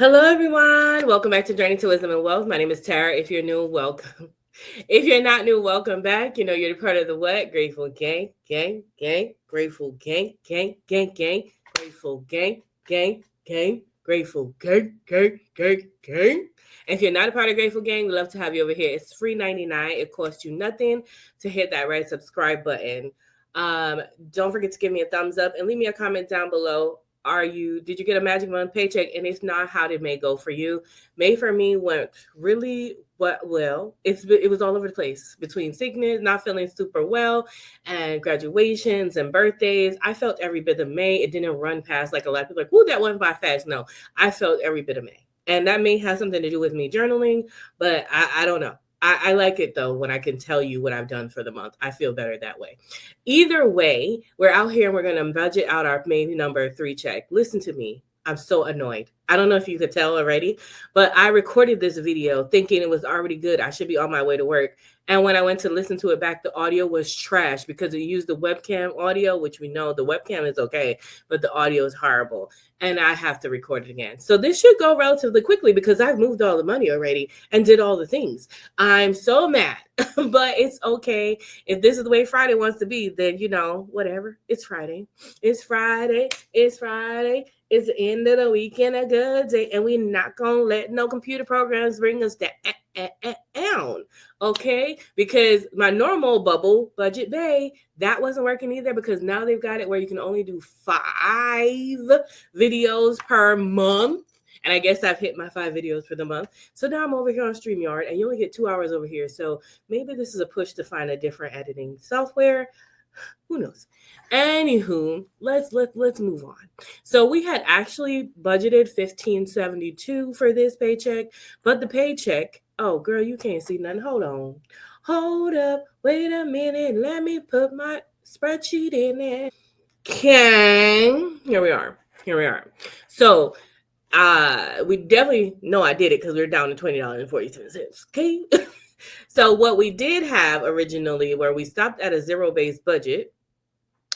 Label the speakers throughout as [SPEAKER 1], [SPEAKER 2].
[SPEAKER 1] Hello, everyone. Welcome back to Journey to Wisdom and Wealth. My name is Tara. If you're new, welcome. If you're not new, welcome back. You know, you're part of the what? Grateful gang, gang, gang, grateful gang, gang, gang, gang, grateful gang, gang, gang, grateful gang, gang, gang, gang. If you're not a part of Grateful Gang, we'd love to have you over here. It's free 99. It costs you nothing to hit that red subscribe button. Don't forget to give me a thumbs up and leave me a comment down below. Did you get a magic month paycheck? And if not, how did May go for you? May for me went really well. It was all over the place between sickness, not feeling super well, and graduations and birthdays. I felt every bit of May. It didn't run past like a lot of people like, "Ooh, that went by fast." No, I felt every bit of May. And that may have something to do with me journaling, but I don't know. I like it though when I can tell you what I've done for the month. I feel better that way. Either way, we're out here and we're going to budget out our main number 3 check. Listen to me. I'm so annoyed. I don't know if you could tell already, but I recorded this video thinking it was already good. I should be on my way to work. And when I went to listen to it back, the audio was trash because it used the webcam audio, which we know the webcam is okay, but the audio is horrible. And I have to record it again. So this should go relatively quickly because I've moved all the money already and did all the things. I'm so mad, but it's okay. If this is the way Friday wants to be, then, whatever. It's Friday. It's Friday. It's Friday. It's the end of the weekend, a good day, and we're not going to let no computer programs bring us down, okay? Because my normal bubble budget bay, that wasn't working either because now they've got it where you can only do 5 videos per month. And I guess I've hit my 5 videos for the month. So now I'm over here on StreamYard, and you only get 2 hours over here. So maybe this is a push to find a different editing software. Who knows? Anywho, let's move on. So we had actually budgeted $1,572 for this paycheck, but the paycheck, oh girl, you can't see nothing. Hold up, wait a minute, let me put my spreadsheet in there. Okay, here we are. So we definitely know I did it because we're down to $20.47. Okay. So what we did have originally, where we stopped at a zero-based budget,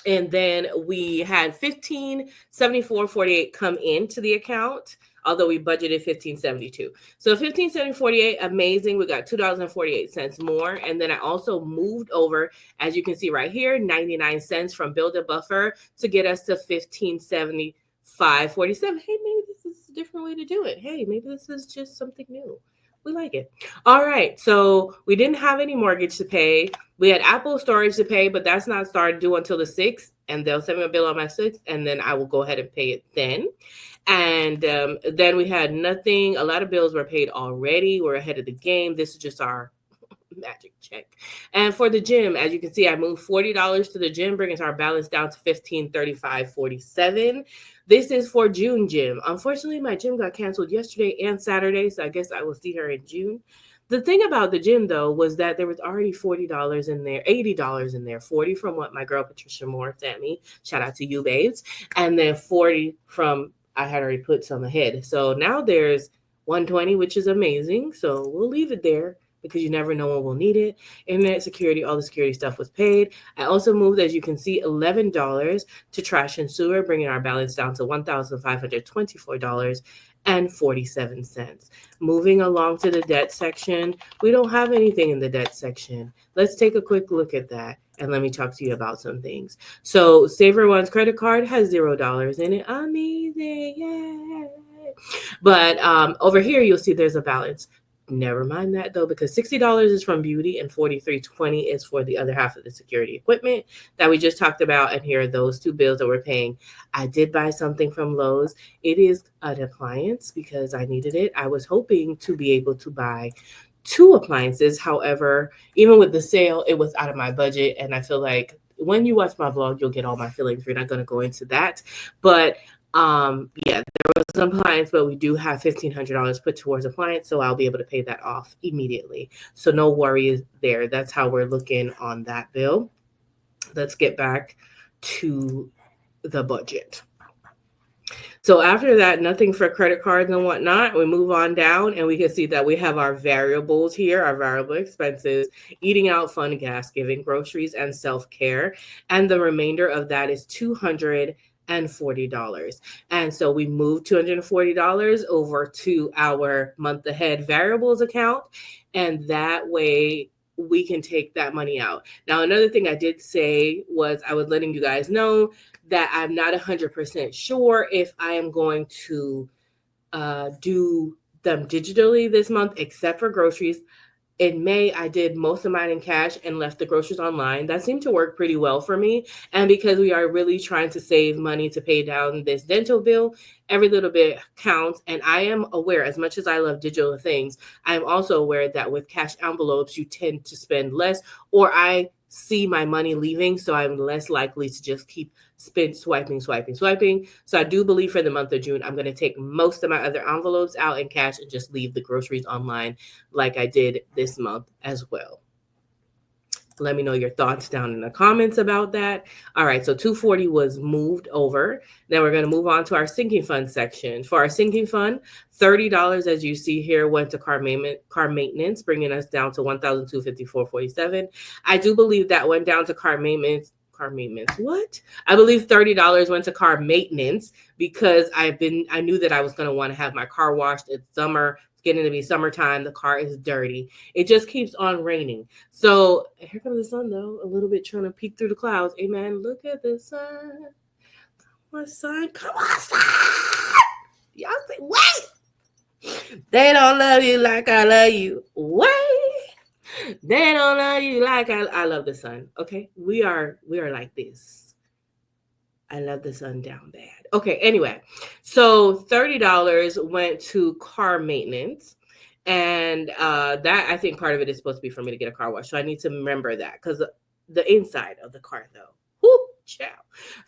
[SPEAKER 1] and then we had $1,574.48 come into the account, although we budgeted $1,572. So $1,574.48, amazing. We got $2.48 more. And then I also moved over, as you can see right here, 99 cents from Build a Buffer to get us to $1,575.47. Hey, maybe this is a different way to do it. Hey, maybe this is just something new. We like it. All right. So we didn't have any mortgage to pay. We had Apple storage to pay, but that's not started due until the 6th. And they'll send me a bill on my 6th. And then I will go ahead and pay it then. And then we had nothing. A lot of bills were paid already. We're ahead of the game. This is just our magic check. And for the gym, as you can see, I moved $40 to the gym, bringing our balance down to $1,535.47. This is for June gym. Unfortunately, my gym got canceled yesterday and Saturday, so I guess I will see her in June. The thing about the gym, though, was that there was already $40 in there, $80 in there, 40 from what my girl Patricia Moore sent me. Shout out to you, babes. And then 40 from, I had already put some ahead. So now there's 120, which is amazing. So we'll leave it there, because you never know when we'll need it. Internet security, all the security stuff was paid. I also moved, as you can see, $11 to trash and sewer, bringing our balance down to $1,524.47. Moving along to the debt section, we don't have anything in the debt section. Let's take a quick look at that, and let me talk to you about some things. So Saver One's credit card has $0 in it. Amazing, yay! But over here, you'll see there's a balance. Never mind that though, because $60 is from beauty and $43.20 is for the other half of the security equipment that we just talked about. And here are those 2 bills that we're paying. I did buy something from Lowe's. It is an appliance because I needed it. I was hoping to be able to buy 2 appliances. However, even with the sale, it was out of my budget. And I feel like when you watch my vlog, you'll get all my feelings. We're not going to go into that. But yeah, there was some appliance, but we do have $1,500 put towards appliance, so I'll be able to pay that off immediately. So no worries there. That's how we're looking on that bill. Let's get back to the budget. So after that, nothing for credit cards and whatnot. We move on down and we can see that we have our variables here, our variable expenses, eating out, fun, gas giving, groceries, and self-care. And the remainder of that is $200. And so we moved $240 over to our month ahead variables account. And that way we can take that money out. Now, another thing I did say was I was letting you guys know that I'm not 100% sure if I am going to do them digitally this month, except for groceries. In May, I did most of mine in cash and left the groceries online. That seemed to work pretty well for me. And because we are really trying to save money to pay down this dental bill, every little bit counts. And I am aware, as much as I love digital things, I'm also aware that with cash envelopes, you tend to spend less, or I see my money leaving, so I'm less likely to just keep swiping. So I do believe for the month of June, I'm going to take most of my other envelopes out in cash and just leave the groceries online like I did this month as well. Let me know your thoughts down in the comments about that. All right, so $240 was moved over. Then we're going to move on to our sinking fund section. For our sinking fund, $30, as you see here, went to car maintenance, bringing us down to $1,254.47. I do believe that went down to car maintenance. What? I believe $30 went to car maintenance because I knew that I was going to want to have my car washed. It's summer. Getting to be summertime. The car is dirty. It just keeps on raining. So here comes the sun, though, a little bit trying to peek through the clouds. Amen. Look at the sun. Come on, sun. Come on, sun. Y'all say, wait. They don't love you like I love you. Wait. They don't love you like I love the sun. Okay. We are like this. I love the sun down bad. Okay, anyway, so $30 went to car maintenance. And that, I think part of it is supposed to be for me to get a car wash. So I need to remember that because the inside of the car, though. Whoo, chow.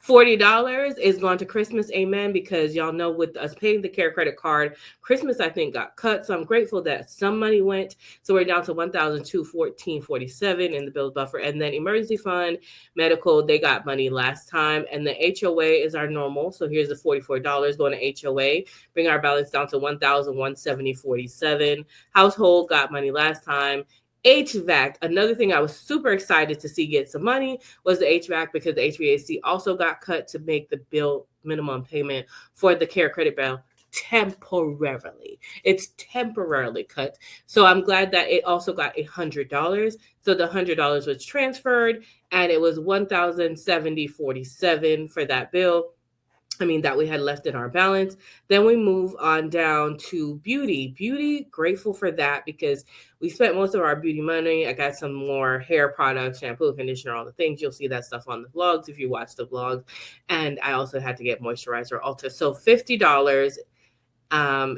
[SPEAKER 1] $40 is going to Christmas, amen, because y'all know with us paying the Care Credit Card, Christmas, I think, got cut. So I'm grateful that some money went. So we're down to $1,214.47 in the bill buffer. And then emergency fund, medical, they got money last time. And the HOA is our normal. So here's the $44 going to HOA, bring our balance down to $1,170.47. Household got money last time. HVAC, another thing I was super excited to see get some money was the HVAC because the HVAC also got cut to make the bill minimum payment for the Care Credit bill temporarily. It's temporarily cut. So I'm glad that it also got $100. So the $100 was transferred and it was $1,070.47 for that bill. That we had left in our balance. Then we move on down to beauty, grateful for that because we spent most of our beauty money. I got some more hair products, shampoo, conditioner, all the things. You'll see that stuff on the vlogs if you watch the vlogs. And I also had to get moisturizer Ulta. So $50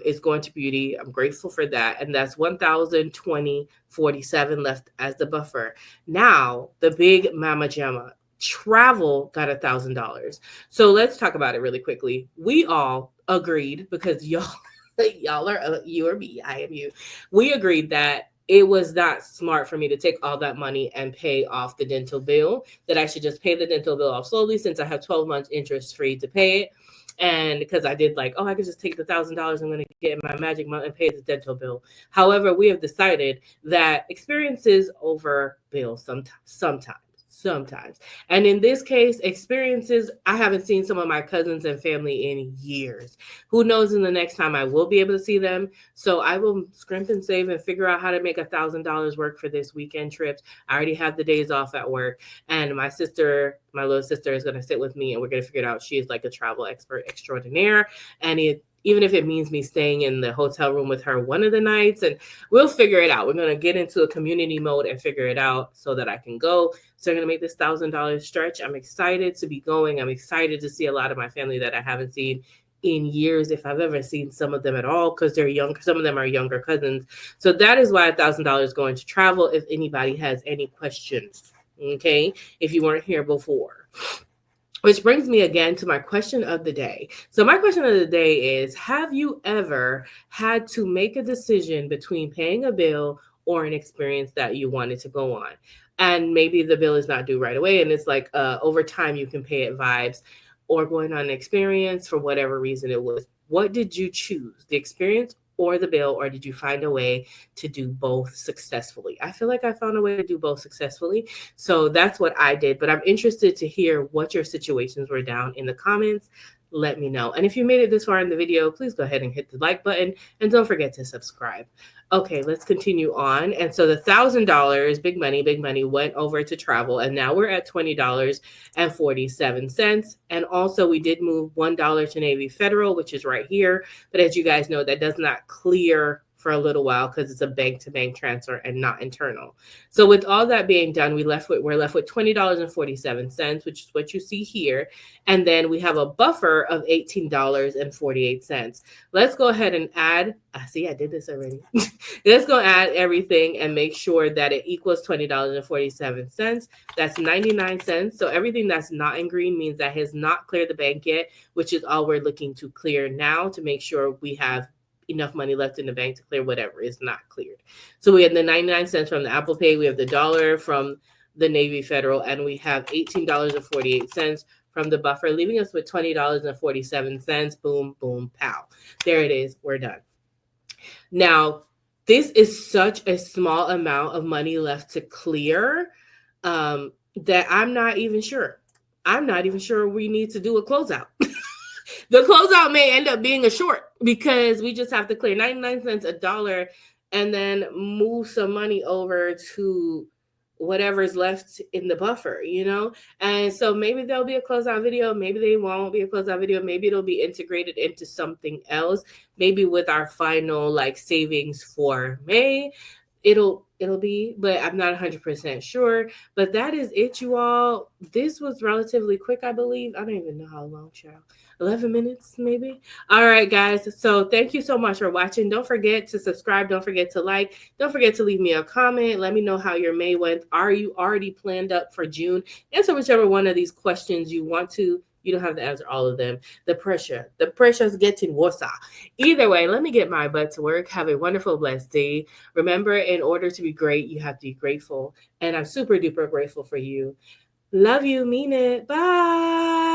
[SPEAKER 1] is going to beauty. I'm grateful for that. And that's $1,020.47 left as the buffer. Now, the big mama jamma. Travel got $1,000. So let's talk about it really quickly. We all agreed because y'all are you or me, I am you. We agreed that it was not smart for me to take all that money and pay off the dental bill, that I should just pay the dental bill off slowly since I have 12 months interest free to pay it. And because I did I could just take the $1,000 I'm going to get in my magic month and pay the dental bill. However, we have decided that experiences over bills sometimes. And in this case, experiences, I haven't seen some of my cousins and family in years. Who knows in the next time I will be able to see them. So I will scrimp and save and figure out how to make $1,000 work for this weekend trip. I already have the days off at work. And my little sister is going to sit with me and we're going to figure it out. She is like a travel expert extraordinaire. And even if it means me staying in the hotel room with her one of the nights, and we'll figure it out. We're going to get into a community mode and figure it out so that I can go. So I'm going to make this $1,000 stretch. I'm excited to be going. I'm excited to see a lot of my family that I haven't seen in years, if I've ever seen some of them at all, because they're young. Some of them are younger cousins. So that is why $1,000 is going to travel if anybody has any questions, okay, if you weren't here before. Which brings me again to my question of the day. So my question of the day is, have you ever had to make a decision between paying a bill or an experience that you wanted to go on? And maybe the bill is not due right away. And it's like over time you can pay it vibes, or going on an experience for whatever reason it was. What did you choose, the experience or the bill, or did you find a way to do both successfully? I feel like I found a way to do both successfully. So that's what I did. But I'm interested to hear what your situations were down in the comments. Let me know. And if you made it this far in the video, please go ahead and hit the like button and don't forget to subscribe. Okay, let's continue on. And so the $1,000, big money, went over to travel. And now we're at $20.47. And also we did move $1 to Navy Federal, which is right here. But as you guys know, that does not clear for a little while because it's a bank-to-bank transfer and not internal. So with all that being done, we're left with $20.47, which is what you see here. And then we have a buffer of $18.48. Let's go ahead and add, I did this already. Let's go add everything and make sure that it equals $20.47. That's 99 cents. So everything that's not in green means that has not cleared the bank yet, which is all we're looking to clear now to make sure we have enough money left in the bank to clear whatever is not cleared. So we have the 99 cents from the Apple Pay, we have the $1 from the Navy Federal, and we have $18.48 from the buffer, leaving us with $20.47. Boom, boom, pow. There it is. We're done. Now, this is such a small amount of money left to clear that I'm not even sure. I'm not even sure we need to do a closeout. The closeout may end up being a short because we just have to clear 99 cents, $1, and then move some money over to whatever's left in the buffer, you know? And so maybe there'll be a closeout video. Maybe they won't be a closeout video. Maybe it'll be integrated into something else. Maybe with our final like savings for May, it'll be, but I'm not 100% sure. But that is it, you all. This was relatively quick, I believe. I don't even know how long, child. 11 minutes, maybe. All right, guys. So thank you so much for watching. Don't forget to subscribe. Don't forget to like. Don't forget to leave me a comment. Let me know how your May went. Are you already planned up for June? Answer whichever one of these questions you want to. You don't have to answer all of them. The pressure's getting worse. Either way, let me get my butt to work. Have a wonderful, blessed day. Remember, in order to be great, you have to be grateful. And I'm super duper grateful for you. Love you. Mean it. Bye.